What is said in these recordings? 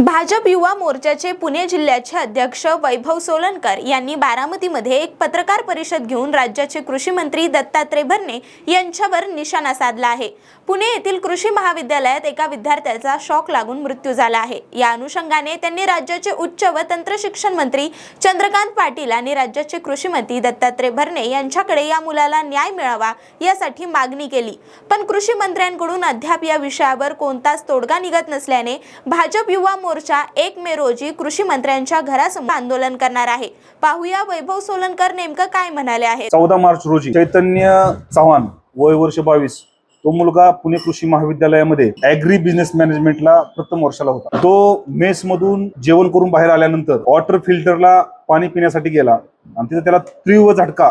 भाजप युवा मोर्चाचे पुणे जिल्ह्याचे अध्यक्ष वैभव सोलनकर यांनी बारामतीमध्ये एक पत्रकार परिषद घेऊन राज्याचे कृषी मंत्री दत्तात्रय भरणे यांच्यावर निशाणा साधला आहे। पुणे येथील कृषी महाविद्यालयात एका विद्यार्थ्याचा शॉक लागून मृत्यू झाला आहे। या अनुषंगाने त्यांनी राज्याचे उच्च व तंत्र शिक्षण मंत्री चंद्रकांत पाटील आणि राज्याचे कृषी मंत्री दत्तात्रय भरणे यांच्याकडे या मुलाला न्याय मिळावा यासाठी मागणी केली, पण कृषी मंत्र्यांकडून अद्याप या विषयावर कोणताच तोडगा निघत नसल्याने भाजप युवा मोर्चा 1 मे रोजी कृषी मंत्र्यांच्या घरासमोर आंदोलन करणार आहे। पाहूया वैभव सोलनकर नेमकं काय म्हणाले आहेत। 14 मार्च रोजी चैतन्य चव्हाण वय वर्ष 22 तो मुलगा पुणे कृषी महाविद्यालयामध्ये ॲग्री बिझनेस मॅनेजमेंटला प्रथम वर्षाला होता। तो मेस मधून जेवण करून बाहेर आल्यानंतर वॉटर फिल्टरला पाणी पिण्यासाठी गेला आणि तिथे त्याला तीव्र झटका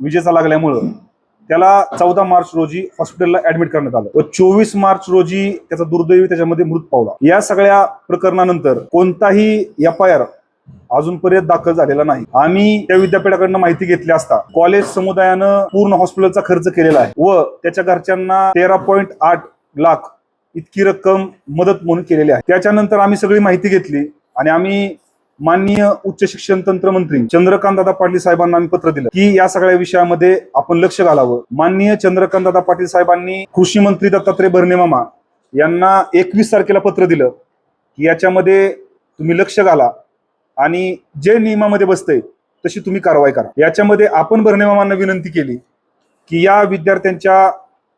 विजेचा लागल्यामुळे त्याला 14 मार्च रोजी हॉस्पिटलला ऍडमिट करण्यात आलं व 24 मार्च रोजी त्याचा दुर्दैवी त्याच्यामध्ये मृत्यू पावला। या सगळ्या प्रकरणानंतर कोणताही FIR अजूनपर्यंत दाखल झालेला नाही। आम्ही त्या विद्यापीठाकडनं माहिती घेतली असता कॉलेज समुदायानं पूर्ण हॉस्पिटलचा खर्च केलेला आहे व त्याच्या घरच्यांना 13.8 लाख इतकी रक्कम मदत म्हणून केलेली आहे। त्याच्यानंतर आम्ही सगळी माहिती घेतली आणि आम्ही माननीय उच्च शिक्षण तंत्र मंत्री चंद्रकांत दादा पाटील साहेबांना आम्ही पत्र दिलं की या सगळ्या विषयामध्ये आपण लक्ष घालावं। माननीय चंद्रकांत दादा पाटील साहेबांनी कृषी मंत्री दत्तात्रय भरणे मामा यांना 21 तारखेला पत्र दिलं की याच्यामध्ये तुम्ही लक्ष घाला आणि जे नियमामध्ये बसतंय तशी तुम्ही कारवाई करा। याच्यामध्ये आपण भरणे मामांना विनंती केली की या विद्यार्थ्यांच्या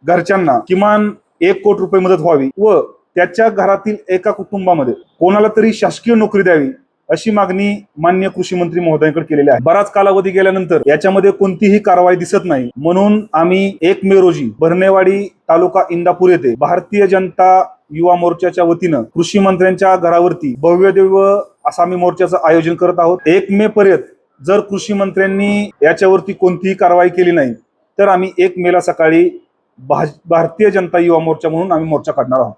घरच्यांना किमान 1 कोटी रुपये मदत व्हावी व त्याच्या घरातील एका कुटुंबामध्ये कोणाला तरी शासकीय नोकरी द्यावी अशी मागणी माननीय कृषी मंत्री महोदयांकडे केलेली आहे। बराच कालावधी गेल्यानंतर याच्यामध्ये कोणतीही कारवाई दिसत नाही, म्हणून आम्ही 1 मे रोजी भरणेवाडी तालुका इंदापूर येथे भारतीय जनता युवा मोर्चाच्या वतीनं कृषी मंत्र्यांच्या घरावरती भव्य दिव्य असा आम्ही मोर्चाचं आयोजन करत आहोत। 1 मे पर्यंत जर कृषी मंत्र्यांनी याच्यावरती कोणतीही कारवाई केली नाही तर आम्ही 1 मेला सकाळी भारतीय जनता युवा मोर्चा म्हणून आम्ही मोर्चा काढणार आहोत।